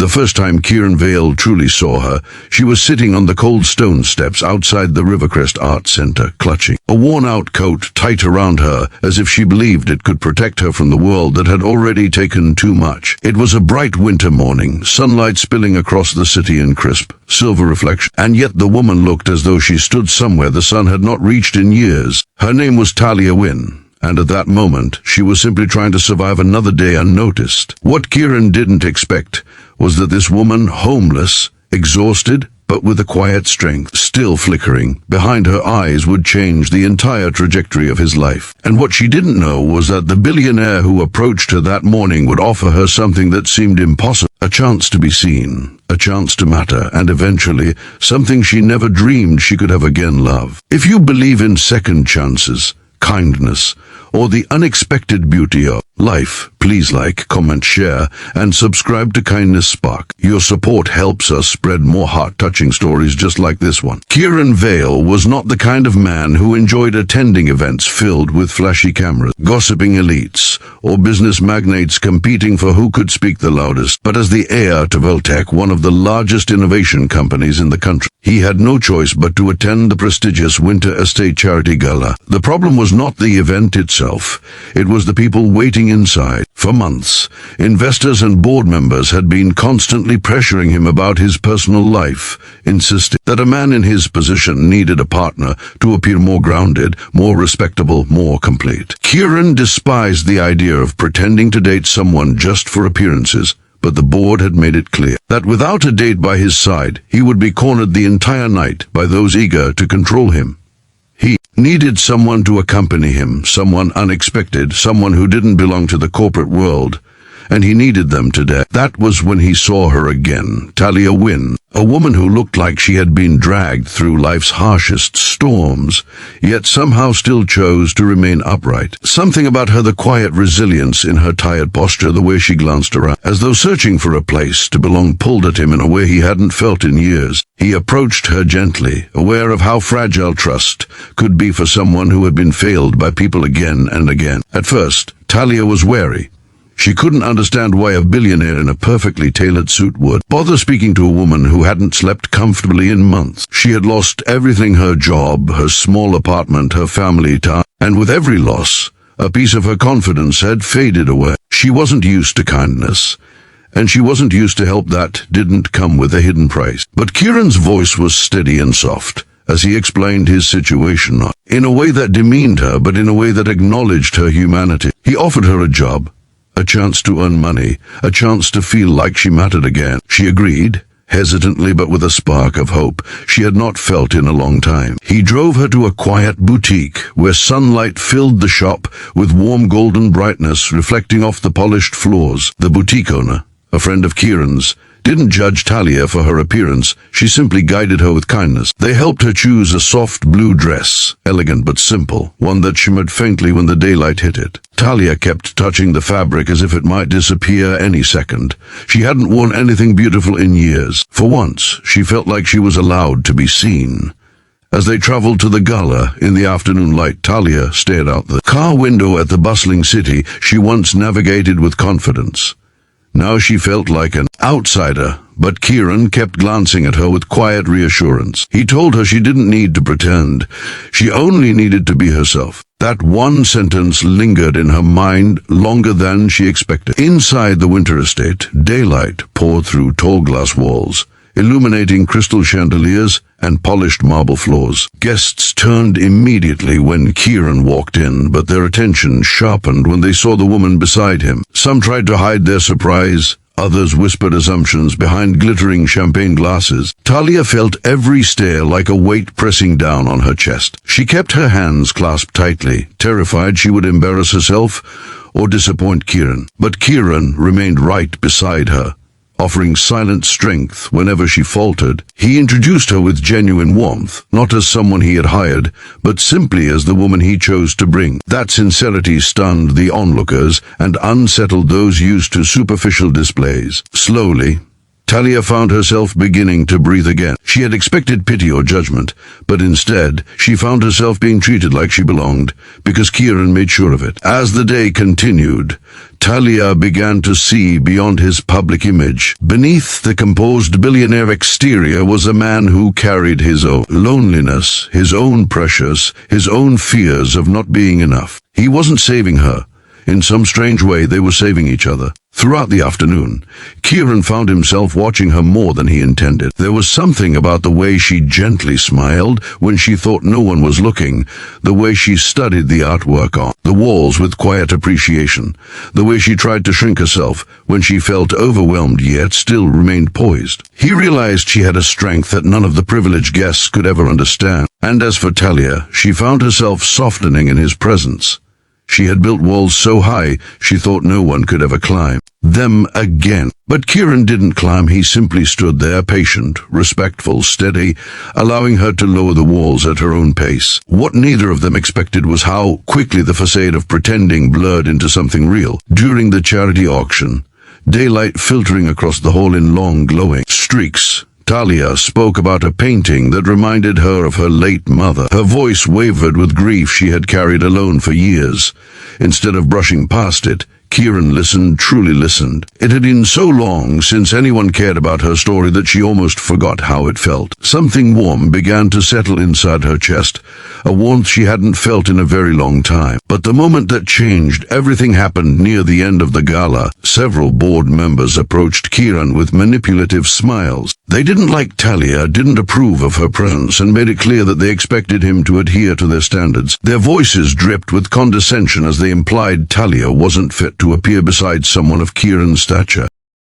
The first time Kieran Vale truly saw her, she was sitting on the cold stone steps outside the Rivercrest Art Centre, clutching a worn-out coat tight around her, as if she believed it could protect her from the world that had already taken too much. It was a bright winter morning, sunlight spilling across the city in crisp, silver reflection, and yet the woman looked as though she stood somewhere the sun had not reached in years. Her name was Talia Wynne, and at that moment, she was simply trying to survive another day unnoticed. What Kieran didn't expect was that this woman, homeless, exhausted, but with a quiet strength still flickering behind her eyes, would change the entire trajectory of his life. And what she didn't know was that the billionaire who approached her that morning would offer her something that seemed impossible: a chance to be seen, a chance to matter, and eventually something she never dreamed she could have again: love. If you believe in second chances, kindness, or the unexpected beauty of life, please like, comment, share, and subscribe to Kindness Spark. Your support helps us spread more heart-touching stories just like this one. Kieran Vale was not the kind of man who enjoyed attending events filled with flashy cameras, gossiping elites, or business magnates competing for who could speak the loudest. But as the heir to Voltec, one of the largest innovation companies in the country, he had no choice but to attend the prestigious Winter Estate Charity Gala. The problem was not the event itself, it was the people waiting inside. For months, investors and board members had been constantly pressuring him about his personal life, insisting that a man in his position needed a partner to appear more grounded, more respectable, more complete. Kieran despised the idea of pretending to date someone just for appearances, but the board had made it clear that without a date by his side, he would be cornered the entire night by those eager to control him. He needed someone to accompany him, someone unexpected, someone who didn't belong to the corporate world, and he needed them today. That was when he saw her again, Talia Wynne, a woman who looked like she had been dragged through life's harshest storms, yet somehow still chose to remain upright. Something about her, the quiet resilience in her tired posture, the way she glanced around, as though searching for a place to belong, pulled at him in a way he hadn't felt in years. He approached her gently, aware of how fragile trust could be for someone who had been failed by people again and again. At first, Talia was wary. She couldn't understand why a billionaire in a perfectly tailored suit would bother speaking to a woman who hadn't slept comfortably in months. She had lost everything: her job, her small apartment, her family time, and with every loss, a piece of her confidence had faded away. She wasn't used to kindness, and she wasn't used to help that didn't come with a hidden price. But Kieran's voice was steady and soft as he explained his situation, not in a way that demeaned her, but in a way that acknowledged her humanity. He offered her a job, a chance to earn money, a chance to feel like she mattered again. She agreed, hesitantly but with a spark of hope she had not felt in a long time. He drove her to a quiet boutique where sunlight filled the shop with warm golden brightness reflecting off the polished floors. The boutique owner, a friend of Kieran's, didn't judge Talia for her appearance. She simply guided her with kindness. They helped her choose a soft blue dress, elegant but simple, one that shimmered faintly when the daylight hit it. Talia kept touching the fabric as if it might disappear any second. She hadn't worn anything beautiful in years. For once, she felt like she was allowed to be seen. As they traveled to the gala in the afternoon light, Talia stared out the car window at the bustling city she once navigated with confidence. Now she felt like an outsider, but Kieran kept glancing at her with quiet reassurance. He told her she didn't need to pretend. She only needed to be herself. That one sentence lingered in her mind longer than she expected. Inside the winter estate, daylight poured through tall glass walls, illuminating crystal chandeliers and polished marble floors. Guests turned immediately when Kieran walked in, but their attention sharpened when they saw the woman beside him. Some tried to hide their surprise, others whispered assumptions behind glittering champagne glasses. Talia felt every stare like a weight pressing down on her chest. She kept her hands clasped tightly, terrified she would embarrass herself or disappoint Kieran. But Kieran remained right beside her, offering silent strength whenever she faltered. He introduced her with genuine warmth, not as someone he had hired, but simply as the woman he chose to bring. That sincerity stunned the onlookers and unsettled those used to superficial displays. Slowly, Talia found herself beginning to breathe again. She had expected pity or judgment, but instead, she found herself being treated like she belonged, because Kieran made sure of it. As the day continued, Talia began to see beyond his public image. Beneath the composed billionaire exterior was a man who carried his own loneliness, his own pressures, his own fears of not being enough. He wasn't saving her. In some strange way, they were saving each other. Throughout the afternoon, Kieran found himself watching her more than he intended. There was something about the way she gently smiled when she thought no one was looking, the way she studied the artwork on the walls with quiet appreciation, the way she tried to shrink herself when she felt overwhelmed yet still remained poised. He realized she had a strength that none of the privileged guests could ever understand. And as for Talia, she found herself softening in his presence. She had built walls so high she thought no one could ever climb them again. But Kieran didn't climb, he simply stood there, patient, respectful, steady, allowing her to lower the walls at her own pace. What neither of them expected was how quickly the facade of pretending blurred into something real. During the charity auction, daylight filtering across the hall in long glowing streaks, Talia spoke about a painting that reminded her of her late mother. Her voice wavered with grief she had carried alone for years. Instead of brushing past it, Kieran listened, truly listened. It had been so long since anyone cared about her story that she almost forgot how it felt. Something warm began to settle inside her chest, a warmth she hadn't felt in a very long time. But the moment that changed, everything happened near the end of the gala. Several board members approached Kieran with manipulative smiles. They didn't like Talia, didn't approve of her presence, and made it clear that they expected him to adhere to their standards. Their voices dripped with condescension as they implied Talia wasn't fit to appear beside someone of Kieran's stature.